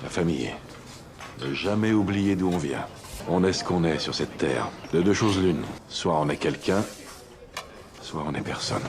La famille. Ne jamais oublier d'où on vient. On est ce qu'on est sur cette terre. De deux choses l'une. Soit on est quelqu'un, soit on est personne.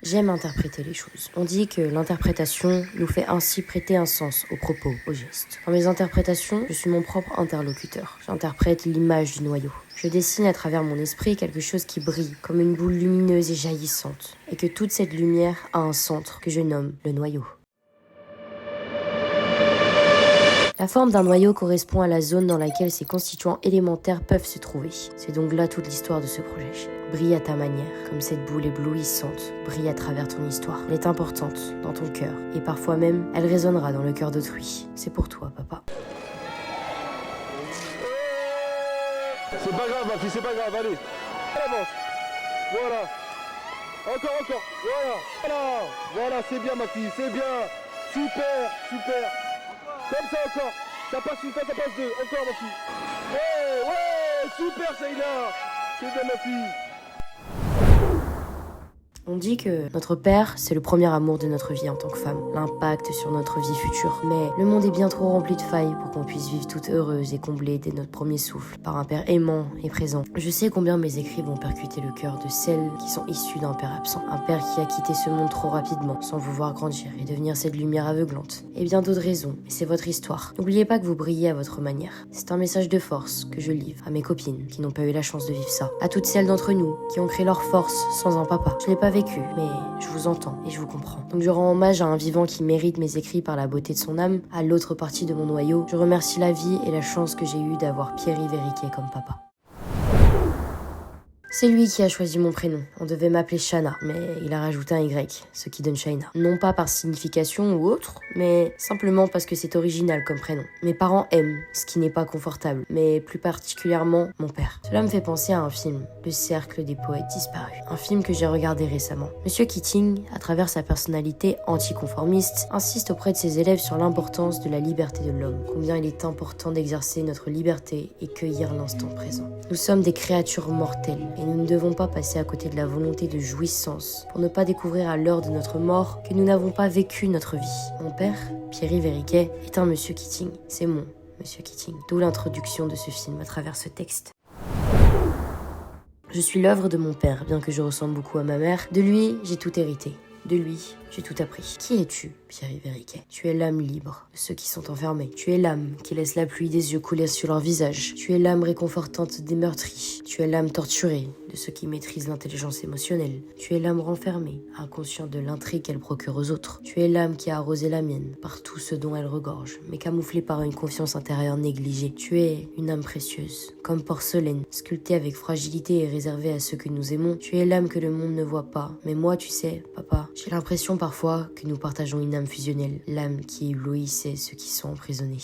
J'aime interpréter les choses. On dit que l'interprétation nous fait ainsi prêter un sens aux propos, aux gestes. Dans mes interprétations, je suis mon propre interlocuteur. J'interprète l'image du noyau. Je dessine à travers mon esprit quelque chose qui brille, comme une boule lumineuse et jaillissante. Et que toute cette lumière a un centre que je nomme le noyau. La forme d'un noyau correspond à la zone dans laquelle ses constituants élémentaires peuvent se trouver. C'est donc là toute l'histoire de ce projet. Brille à ta manière, comme cette boule éblouissante, brille à travers ton histoire. Elle est importante dans ton cœur, et parfois même, elle résonnera dans le cœur d'autrui. C'est pour toi, papa. C'est pas grave, ma fille, c'est pas grave, allez. Avance. Voilà. Encore. Voilà, c'est bien, ma fille, c'est bien. Super. Comme ça encore. Ça passe une fois, ça passe deux. Encore, ma fille. Ouais, super, Shaila. C'est bien, ma fille. On dit que notre père, c'est le premier amour de notre vie en tant que femme, l'impact sur notre vie future. Mais le monde est bien trop rempli de failles pour qu'on puisse vivre toute heureuse et comblée dès notre premier souffle, par un père aimant et présent. Je sais combien mes écrits vont percuter le cœur de celles qui sont issues d'un père absent. Un père qui a quitté ce monde trop rapidement, sans vous voir grandir et devenir cette lumière aveuglante. Et bien d'autres raisons, mais c'est votre histoire. N'oubliez pas que vous brillez à votre manière. C'est un message de force que je livre à mes copines qui n'ont pas eu la chance de vivre ça. À toutes celles d'entre nous qui ont créé leur force sans un papa. Je l'ai pas vécu, mais je vous entends et je vous comprends. Donc je rends hommage à un vivant qui mérite mes écrits par la beauté de son âme, à l'autre partie de mon noyau. Je remercie la vie et la chance que j'ai eue d'avoir Pierre-Yves Riquet comme papa. C'est lui qui a choisi mon prénom. On devait m'appeler Shana, mais il a rajouté un Y, ce qui donne Shaina. Non pas par signification ou autre, mais simplement parce que c'est original comme prénom. Mes parents aiment, ce qui n'est pas confortable, mais plus particulièrement mon père. Cela me fait penser à un film, Le Cercle des Poètes Disparus. Un film que j'ai regardé récemment. Monsieur Keating, à travers sa personnalité anticonformiste, insiste auprès de ses élèves sur l'importance de la liberté de l'homme. Combien il est important d'exercer notre liberté et cueillir l'instant présent. Nous sommes des créatures mortelles. Et nous ne devons pas passer à côté de la volonté de jouissance pour ne pas découvrir à l'heure de notre mort que nous n'avons pas vécu notre vie. Mon père, Pierre-Yves Riquet, est un Monsieur Keating. C'est mon Monsieur Keating. D'où l'introduction de ce film à travers ce texte. Je suis l'œuvre de mon père, bien que je ressemble beaucoup à ma mère. De lui, j'ai tout hérité. De lui, j'ai tout appris. Qui es-tu, Pierre-Yves Riquet ? Tu es l'âme libre de ceux qui sont enfermés. Tu es l'âme qui laisse la pluie des yeux couler sur leur visage. Tu es l'âme réconfortante des meurtris. Tu es l'âme torturée de ceux qui maîtrisent l'intelligence émotionnelle. Tu es l'âme renfermée, inconscient de l'intrigue qu'elle procure aux autres. Tu es l'âme qui a arrosé la mienne par tout ce dont elle regorge, mais camouflée par une confiance intérieure négligée. Tu es une âme précieuse, comme porcelaine, sculptée avec fragilité et réservée à ceux que nous aimons. Tu es l'âme que le monde ne voit pas. Mais moi, tu sais, papa, j'ai l'impression parfois que nous partageons une âme fusionnelle, l'âme qui éblouissait ceux qui sont emprisonnés.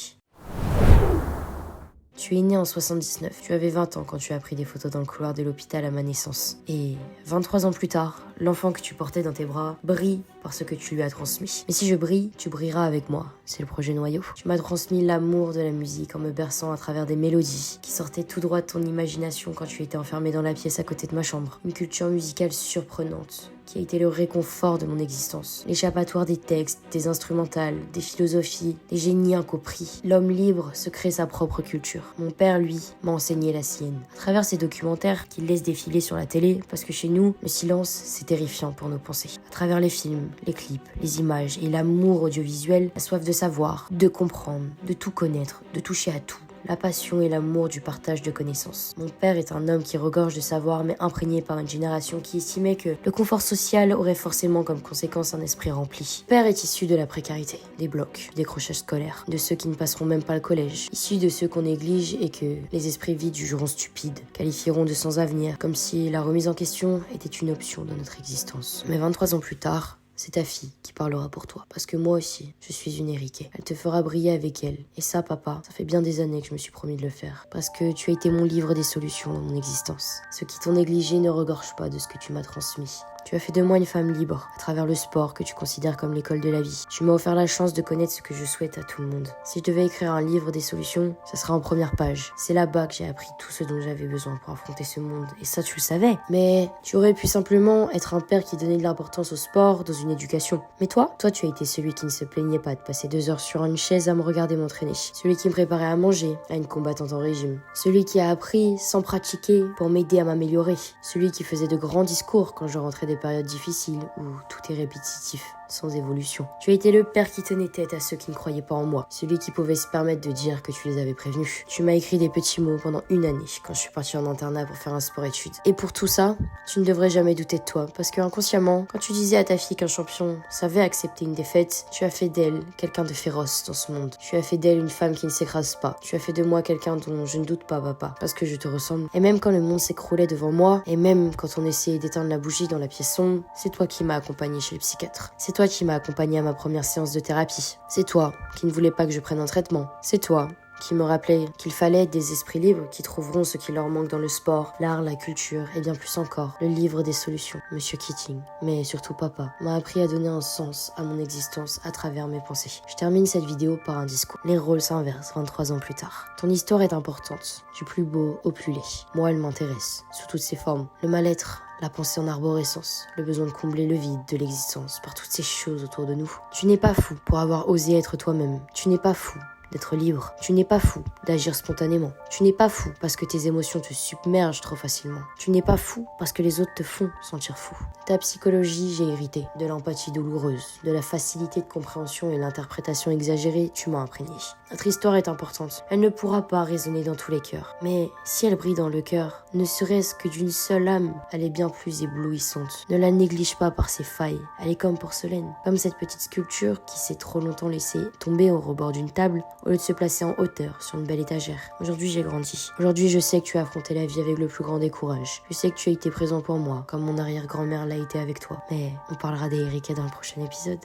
Tu es né en 79, tu avais 20 ans quand tu as pris des photos dans le couloir de l'hôpital à ma naissance. Et 23 ans plus tard, l'enfant que tu portais dans tes bras brille parce que tu lui as transmis. Mais si je brille, tu brilleras avec moi. C'est le projet Noyau. Tu m'as transmis l'amour de la musique en me berçant à travers des mélodies qui sortaient tout droit de ton imagination quand tu étais enfermé dans la pièce à côté de ma chambre. Une culture musicale surprenante qui a été le réconfort de mon existence. L'échappatoire des textes, des instrumentales, des philosophies, des génies incompris. L'homme libre se crée sa propre culture. Mon père, lui, m'a enseigné la sienne. À travers ces documentaires qu'il laisse défiler sur la télé, parce que chez nous, le silence, c'est terrifiant pour nos pensées. À travers les films, les clips, les images et l'amour audiovisuel, la soif de savoir, de comprendre, de tout connaître, de toucher à tout. La passion et l'amour du partage de connaissances. Mon père est un homme qui regorge de savoir mais imprégné par une génération qui estimait que le confort social aurait forcément comme conséquence un esprit rempli. Mon père est issu de la précarité, des blocs, du décrochage scolaire, de ceux qui ne passeront même pas le collège, issu de ceux qu'on néglige et que les esprits vides jugeront stupides, qualifieront de sans avenir, comme si la remise en question était une option dans notre existence. Mais 23 ans plus tard, c'est ta fille qui parlera pour toi. Parce que moi aussi, je suis une Eriké. Elle te fera briller avec elle. Et ça, papa, ça fait bien des années que je me suis promis de le faire. Parce que tu as été mon livre des solutions dans mon existence. Ceux qui t'ont négligé ne regorgent pas de ce que tu m'as transmis. Tu as fait de moi une femme libre, à travers le sport que tu considères comme l'école de la vie. Tu m'as offert la chance de connaître ce que je souhaite à tout le monde. Si je devais écrire un livre des solutions, ça sera en première page. C'est là-bas que j'ai appris tout ce dont j'avais besoin pour affronter ce monde. Et ça, tu le savais. Mais tu aurais pu simplement être un père qui donnait de l'importance au sport dans une éducation. Mais toi, tu as été celui qui ne se plaignait pas de passer 2 heures sur une chaise à me regarder m'entraîner. Celui qui me préparait à manger, à une combattante en régime. Celui qui a appris sans pratiquer pour m'aider à m'améliorer. Celui qui faisait de grands discours quand je rentrais des périodes difficiles où tout est répétitif, sans évolution. Tu as été le père qui tenait tête à ceux qui ne croyaient pas en moi, celui qui pouvait se permettre de dire que tu les avais prévenus. Tu m'as écrit des petits mots pendant 1 année quand je suis partie en internat pour faire un sport-études. Et pour tout ça, tu ne devrais jamais douter de toi, parce que inconsciemment, quand tu disais à ta fille qu'un champion savait accepter une défaite, tu as fait d'elle quelqu'un de féroce dans ce monde. Tu as fait d'elle une femme qui ne s'écrase pas. Tu as fait de moi quelqu'un dont je ne doute pas, papa, parce que je te ressemble. Et même quand le monde s'écroulait devant moi, et même quand on essayait d'éteindre la bougie dans la pièce sombre, c'est toi qui m'as accompagné chez le psychiatre. C'est toi qui m'as accompagné à ma première séance de thérapie. C'est toi qui ne voulais pas que je prenne un traitement. C'est toi qui me rappelait qu'il fallait des esprits libres qui trouveront ce qui leur manque dans le sport, l'art, la culture et bien plus encore, le livre des solutions. Monsieur Keating, mais surtout papa, m'a appris à donner un sens à mon existence à travers mes pensées. Je termine cette vidéo par un discours. Les rôles s'inversent 23 ans plus tard. Ton histoire est importante, du plus beau au plus laid. Moi, elle m'intéresse, sous toutes ses formes. Le mal-être, la pensée en arborescence, le besoin de combler le vide de l'existence par toutes ces choses autour de nous. Tu n'es pas fou pour avoir osé être toi-même. Tu n'es pas fou d'être libre. Tu n'es pas fou d'agir spontanément. Tu n'es pas fou parce que tes émotions te submergent trop facilement. Tu n'es pas fou parce que les autres te font sentir fou. Ta psychologie, j'ai hérité. De l'empathie douloureuse, de la facilité de compréhension et l'interprétation exagérée, tu m'as imprégné. Notre histoire est importante. Elle ne pourra pas résonner dans tous les cœurs. Mais si elle brille dans le cœur, ne serait-ce que d'une seule âme, elle est bien plus éblouissante. Ne la néglige pas par ses failles. Elle est comme porcelaine. Comme cette petite sculpture qui s'est trop longtemps laissée tomber au rebord d'une table au lieu de se placer en hauteur sur une belle étagère. Aujourd'hui, j'ai grandi. Aujourd'hui, je sais que tu as affronté la vie avec le plus grand des courages. Je sais que tu as été présent pour moi, comme mon arrière-grand-mère l'a été avec toi. Mais on parlera des Eriké dans le prochain épisode.